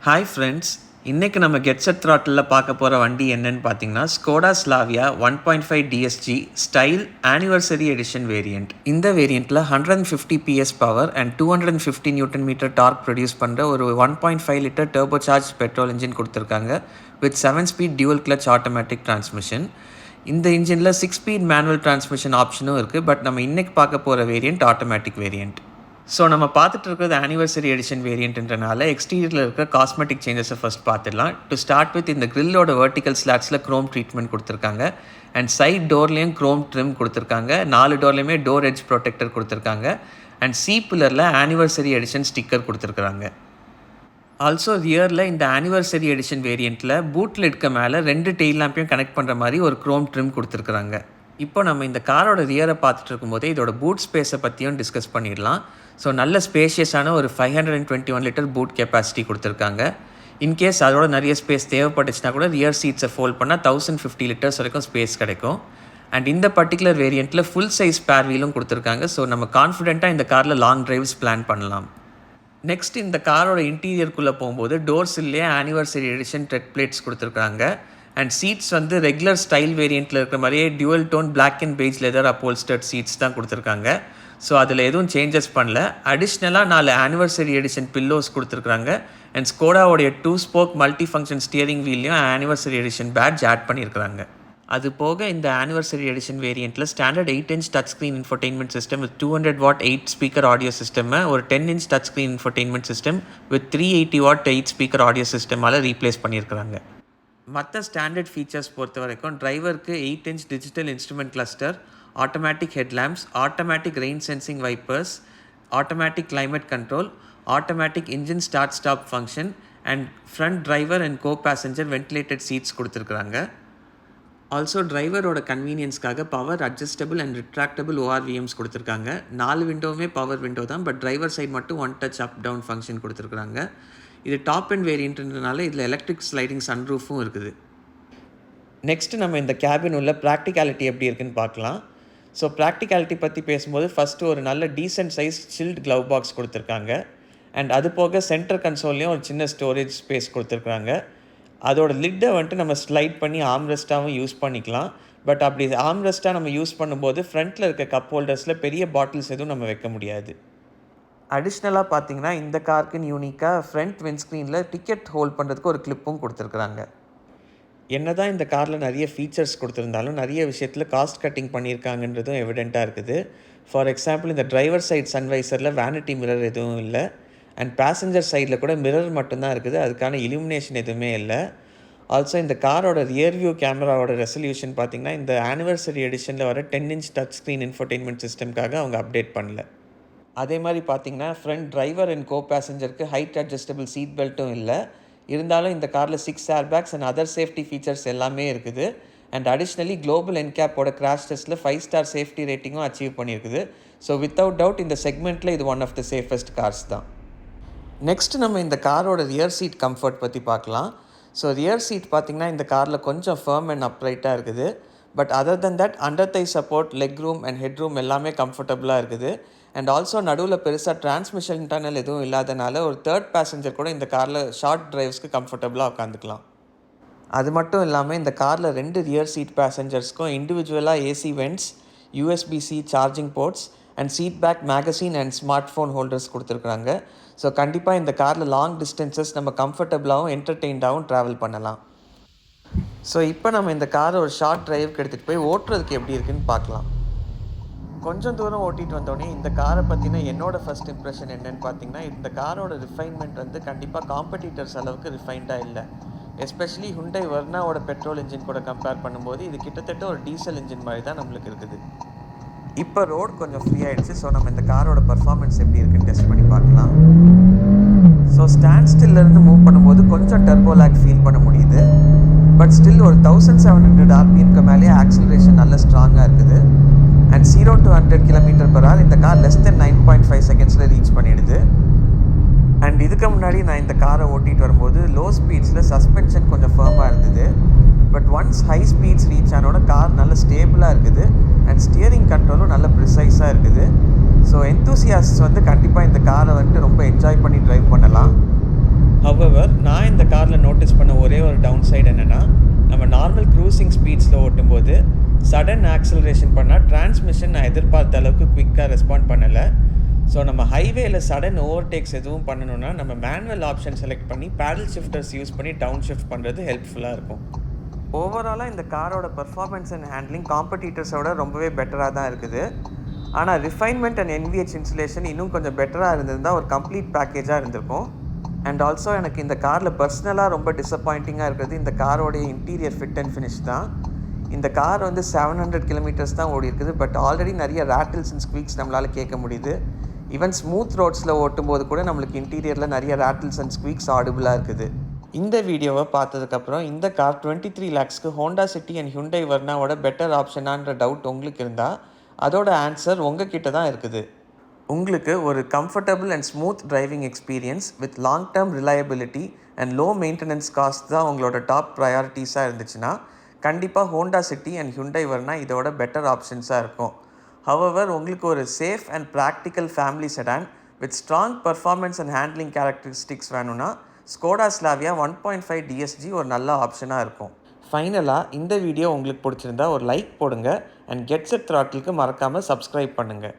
Hi friends, இன்றைக்கி நம்ம get set throttle பார்க்க போகிற வண்டி என்னன்னு பார்த்தீங்கன்னா Skoda Slavia 1.5 DSG style anniversary edition variant. இந்த வேரியண்ட்டில் 150 PS power and 250 Nm torque produce பண்ணுற ஒரு 1.5 litre turbo charge petrol engine கொடுத்துருக்காங்க with 7 speed dual clutch automatic transmission. இந்த இன்ஜினில் 6 ஸ்பீட் மேனுவல் டிரான்ஸ்மிஷன் ஆப்ஷனும் இருக்குது. பட் நம்ம இன்றைக்கி பார்க்க போகிற வேரியண்ட் ஆட்டோமேட்டிக் வேரியண்ட். ஸோ நம்ம பார்த்துட்டு இருக்கிறது ஆனிவர்சரி எடிஷன் வேரியண்ட்ன்றனால எக்ஸ்டீரியரில் இருக்கிற காஸ்மெட்டிக் சேஞ்சஸை ஃபஸ்ட் பார்த்துடலாம். டு ஸ்டார்ட் வித் இந்த கிரில்லோட வெர்டிக்கல் ஸ்லாட்ஸில் க்ரோம் ட்ரீட்மெண்ட் கொடுத்துருக்காங்க அண்ட் சைட் டோர்லேயும் க்ரோம் ட்ரிம் கொடுத்துருக்காங்க. 4 டோர்லேயுமே டோர் எட்ஜ் ப்ரொடெக்டர் கொடுத்துருக்காங்க அண்ட் சி பில்லரில் ஆனிவர்சரி எடிஷன் ஸ்டிக்கர் கொடுத்துருக்குறாங்க. ஆல்சோ ரியரில் இந்த ஆனிவர்சரி எடிஷன் வேரியண்ட்டில் பூட்டில் இருக்க மேலே 2 டெயில் லேம்பையும் கனெக்ட் பண்ணுற மாதிரி ஒரு க்ரோம் ட்ரிம் கொடுத்துருக்குறாங்க. இப்போ நம்ம இந்த காரோட ரியரை பார்த்துட்டு இருக்கும்போதே இதோட பூட் ஸ்பேஸை பற்றியும் டிஸ்கஸ் பண்ணிடலாம். ஸோ நல்ல ஸ்பேஷியஸான ஒரு 521 லிட்டர் பூட் கெப்பாசிட்டி கொடுத்துருக்காங்க. இன்கேஸ் அதோட நிறைய ஸ்பேஸ் தேவைப்பட்டுச்சுன்னா கூட ரியர் சீட்ஸை ஃபோல்ட் பண்ணால் 1050 லிட்டர்ஸ் வரைக்கும் ஸ்பேஸ் கிடைக்கும். அண்ட் இந்த பர்டிகுலர் வேரியண்ட்டில் ஃபுல் சைஸ் ஸ்பேர் வீலும் கொடுத்துருக்காங்க. ஸோ நம்ம கான்ஃபிடென்ட்டாக இந்த காரில் லாங் டிரைவ்ஸ் பிளான் பண்ணலாம். நெக்ஸ்ட் இந்த காரோட இன்டீரியருக்குள்ளே போகும்போது டோர்ஸ்லேயே ஆனிவர்சரி எடிஷன் ட்ரெட் பிளேட்ஸ் கொடுத்துருக்காங்க அண்ட் சீட்ஸ் வந்து ரெகுலர் ஸ்டைல் வேரியண்ட்டில் இருக்கிற மாதிரியே dual tone black and beige leather upholstered seats தான் கொடுத்துருக்காங்க. ஸோ அதில் எதுவும் சேஞ்சஸ் பண்ணல. அடிஷ்னலாக 4 ஆனிவர்சரி எடிஷன் பில்லோஸ் கொடுத்துருக்காங்க அண்ட் ஸ்கோடாவோடைய 2 ஸ்போக் மல்டி ஃபங்க்ஷன் ஸ்டியரிங் வீல்லையும் ஆனிவர்சரி எடிஷன் பேட்ஜ் ஆட் பண்ணியிருக்கிறாங்க. அது போக இந்த ஆனிவர்சரி எடிஷன் வேரியண்ட்டில் standard 8-inch touch screen infotainment system with 200 watt 8 speaker audio system ஒரு 10-inch touch screen infotainment system with 380 watt 8 speaker audio சிஸ்டமால் replace பண்ணியிருக்கிறாங்க. மற்ற ஸ்டாண்டர்ட் ஃபீச்சர்ஸ் பொறுத்த வரைக்கும் டிரைவருக்கு 8-inch digital instrument cluster, automatic headlamps, automatic rain sensing wipers, automatic climate control, automatic engine start stop function and front driver and co passenger ventilated seats கொடுத்துருக்குறாங்க. Also டிரைவரோட கன்வீனியன்ஸ்க்காக power adjustable and retractable ORVMs கொடுத்துருக்காங்க. 4 விண்டோவுமே power window தான், but driver side மட்டும் one touch up down function கொடுத்துருக்குறாங்க. இது top and வேரியண்ட்ன்றனால இதில் எலக்ட்ரிக் ஸ்லைடிங் சன்ரூஃபும் இருக்குது. நெக்ஸ்ட்டு நம்ம இந்த கேபின் உள்ள ப்ராக்டிகாலிட்டி எப்படி இருக்குன்னு பார்க்கலாம். ஸோ ப்ராக்டிகாலிட்டி பற்றி பேசும்போது ஃபஸ்ட்டு ஒரு நல்ல decent size chilled glove box கொடுத்துருக்காங்க அண்ட் அது போக சென்டர் கன்சோல்லையும் ஒரு சின்ன ஸ்டோரேஜ் ஸ்பேஸ் கொடுத்துருக்குறாங்க. அதோட லிட்டை வந்துட்டு நம்ம ஸ்லைட் பண்ணி ஆம்ரெஸ்ட்டாகவும் யூஸ் பண்ணிக்கலாம். பட் அப்படி ஆம்ரெஸ்ட்டாக நம்ம யூஸ் பண்ணும்போது ஃப்ரண்ட்டில் இருக்க கப் ஹோல்டர்ஸில் பெரிய பாட்டில்ஸ் எதுவும் நம்ம வைக்க முடியாது. அடிஷ்னலாக பார்த்தீங்கன்னா இந்த காருக்குன்னு யூனிக்காக ஃப்ரண்ட் விண்ட்ஸ்க்ரீனில் டிக்கெட் ஹோல்ட் பண்ணுறதுக்கு ஒரு கிளிப்பும் கொடுத்துருக்குறாங்க. என்ன தான் இந்த காரில் நிறைய ஃபீச்சர்ஸ் கொடுத்துருந்தாலும் நிறைய விஷயத்தில் காஸ்ட் கட்டிங் பண்ணியிருக்காங்கன்றதும் எவிடெண்ட்டாக இருக்குது. ஃபார் எக்ஸாம்பிள் இந்த டிரைவர் சைட் சன்வைசரில் வேனிட்டி மிரர் எதுவும் இல்லை அண்ட் பேசஞ்சர் சைடில் கூட மிரர் மட்டும்தான் இருக்குது. அதுக்கான இலுமினேஷன் எதுவுமே இல்லை. ஆல்சோ இந்த காரோட ரியர் வியூ கேமராவோட ரெசல்யூஷன் பார்த்திங்கன்னா இந்த ஆனிவர்சரி எடிஷனில் வர 10-inch டச் ஸ்க்ரீன் இன்ஃபோடெயின்மெண்ட் சிஸ்டம்காக அவங்க அப்டேட் பண்ணல. அதே மாதிரி பார்த்திங்கன்னா ஃப்ரண்ட் டிரைவர் அண்ட் கோ பேசஞ்சருக்கு ஹைட் அட்ஜஸ்டபிள் சீட் பெல்ட்டும் இல்லை. இருந்தாலும் இந்த காரில் 6 airbags and other safety features எல்லாமே இருக்குது அண்ட் அடிஷ்னலி குளோபல் என்கேப்போட கிராஷ் டெஸ்ட்டில் 5 ஸ்டார் சேஃப்டி ரேட்டிங்கும் அச்சீவ் பண்ணியிருக்குது. ஸோ வித்தவுட் டவுட் இந்த செக்மெண்ட்டில் இது one of the safest cars தான். நெக்ஸ்ட் நம்ம இந்த காரோட ரியர் சீட் கம்ஃபர்ட் பற்றி பார்க்கலாம். ஸோ ரியர் சீட் பார்த்திங்கன்னா இந்த காரில் கொஞ்சம் ஃபர்ம் அண்ட் அப்ரைட்டாக இருக்குது. But other then that under Thai support, leg room and head room எல்லாமே கம்ஃபர்டபுளாக இருக்குது. அண்ட் ஆல்சோ நடுவில் பெருசாக டிரான்ஸ்மிஷன் இன்டர்னல் எதுவும் இல்லாதனால ஒரு தேர்ட் பேசஞ்சர் கூட இந்த காரில் ஷார்ட் டிரைவ்ஸ்க்கு கம்ஃபர்டபுளாக உட்காந்துக்கலாம். அது மட்டும் இல்லாமல் இந்த காரில் 2 ரியர் சீட் பேசஞ்சர்ஸ்க்கும் இண்டிவிஜுவலாக AC vents, USB-C charging ports and seat back magazine and smart phone holders கொடுத்துருக்குறாங்க. ஸோ கண்டிப்பாக இந்த காரில் லாங் டிஸ்டன்சஸ் நம்ம கம்ஃபர்டபுளாகவும் என்டர்டெயின்டாகவும் ட்ராவல் பண்ணலாம். ஸோ இப்போ நம்ம இந்த காரை ஒரு ஷார்ட் டிரைவுக்கு எடுத்துகிட்டு போய் ஓட்டுறதுக்கு எப்படி இருக்குன்னு பார்க்கலாம். கொஞ்சம் தூரம் ஓட்டிகிட்டு வந்தோடனே இந்த காரை பற்றின என்னோடய ஃபஸ்ட் இம்ப்ரெஷன் என்னென்னு பார்த்தீங்கன்னா இந்த காரோட ரிஃபைன்மெண்ட் வந்து கண்டிப்பாக காம்படிட்டர்ஸ் அளவுக்கு ரிஃபைன்டாக இல்லை. எஸ்பெஷலி ஹுண்டை வெர்னாவோட பெட்ரோல் இன்ஜின் கூட கம்பேர் பண்ணும்போது இது கிட்டத்தட்ட ஒரு டீசல் இன்ஜின் மாதிரி தான் நம்மளுக்கு இருக்குது. இப்போ ரோடு கொஞ்சம் ஃப்ரீ ஆகிடுச்சு. ஸோ நம்ம இந்த காரோட பர்ஃபார்மன்ஸ் எப்படி இருக்குன்னு டெஸ்ட் பண்ணி பார்க்கலாம். ஸோ ஸ்டாண்ட் ஸ்டில்லேருந்து மூவ் பண்ணும்போது கொஞ்சம் டர்போ லேக் ஃபீல் பண்ண முடியுது. பட் ஸ்டில் ஒரு 1700 RPMக்கு மேலேயே ஆக்சிலரேஷன் நல்ல ஸ்ட்ராங்காக இருக்குது அண்ட் 0 to 100 km/h இந்த கார் லெஸ் தென் 9.5 செகண்ட்ஸில் ரீச் பண்ணிடுது. அண்ட் இதுக்கு முன்னாடி நான் இந்த காரை ஓட்டிகிட்டு வரும்போது லோ ஸ்பீட்ஸில் சஸ்பென்ஷன் கொஞ்சம் ஃபர்மாக இருந்தது. But once high speeds reach ஆனோட கார் நல்ல ஸ்டேபிளாக இருக்குது அண்ட் ஸ்டியரிங் கண்ட்ரோலும் நல்ல ப்ரிசைஸாக இருக்குது. ஸோ என்தூசியாஸ்ட் வந்து கண்டிப்பாக இந்த காரை வந்துட்டு ரொம்ப என்ஜாய் பண்ணி ட்ரைவ் பண்ணலாம். ஹவவர் நான் இந்த காரில் நோட்டீஸ் பண்ண ஒரே ஒரு டவுன் சைடு என்னென்னா, நம்ம நார்மல் க்ரூசிங் ஸ்பீட்ஸில் ஓட்டும்போது சடன் ஆக்சலரேஷன் பண்ணால் டிரான்ஸ்மிஷன் நான் எதிர்பார்த்த அளவுக்கு குயிக்காக ரெஸ்பாண்ட் பண்ணலை. ஸோ நம்ம ஹைவேயில் சடன் ஓவர்டேக்ஸ் எதுவும் பண்ணணுன்னா நம்ம மேனுவல் ஆப்ஷன் செலக்ட் பண்ணி பேடல் ஷிஃப்டர்ஸ் யூஸ் பண்ணி டவுன் ஷிஃப்ட் பண்ணுறது ஹெல்ப்ஃபுல்லாக இருக்கும். ஓவராலாக இந்த காரோட பர்ஃபார்மன்ஸ் அண்ட் ஹேண்ட்லிங் காம்படிட்டர்ஸோட ரொம்பவே பெட்டராக தான் இருக்குது. ஆனால் ரிஃபைன்மெண்ட் அண்ட் NVH இன்சுலேஷன் இன்னும் கொஞ்சம் பெட்டராக இருந்திருந்தால் ஒரு கம்ப்ளீட் பேக்கேஜாக இருந்திருக்கும். அண்ட் ஆல்சோ எனக்கு இந்த காரில் பர்சனலாக ரொம்ப டிசப்பாயிண்டிங்காக இருக்கிறது இந்த காரோடைய இன்டீரியர் ஃபிட் அண்ட் ஃபினிஷ் தான். இந்த கார் வந்து 700 கிலோமீட்டர்ஸ் தான் ஓடி இருக்குது. பட் ஆல்ரெடி நிறைய ரேட்டில்ஸ் அண்ட் ஸ்குவீக்ஸ் நம்மளால் கேட்க முடியுது. ஈவன் ஸ்மூத் ரோட்ஸில் ஓட்டும்போது கூட நம்மளுக்கு இன்டீரியரில் நிறைய ரேட்டில்ஸ் அண்ட் ஸ்குவீக்ஸ் ஆடிபிளாக இருக்குது. இந்த வீடியோவை பார்த்ததுக்கப்புறம் இந்த கார் 23 lakhsக்கு ஹோண்டா சிட்டி அண்ட் ஹுண்டை வர்னாவோட பெட்டர் ஆப்ஷனான்ற டவுட் உங்களுக்கு இருந்தால் அதோட ஆன்சர் உங்ககிட்ட தான் இருக்குது. உங்களுக்கு ஒரு comfortable and smooth driving experience with long term reliability and low maintenance cost தான் உங்களோட டாப் ப்ரையாரிட்டிஸாக இருந்துச்சுன்னா கண்டிப்பாக Honda City and Hyundai Verna இதோட பெட்டர் ஆப்ஷன்ஸாக இருக்கும். ஹவவர் உங்களுக்கு ஒரு safe and practical family sedan with strong performance and handling characteristics வேணும்னா ஸ்கோடா ஸ்லாவியா 1.5 DSG ஒரு நல்ல ஆப்ஷனாக இருக்கும். ஃபைனலாக இந்த வீடியோ உங்களுக்கு பிடிச்சிருந்தா ஒரு லைக் போடுங்க அண்ட் கெட் செட் த்ராட்டிலுக்கு மறக்காமல் சப்ஸ்கிரைப் பண்ணுங்கள்.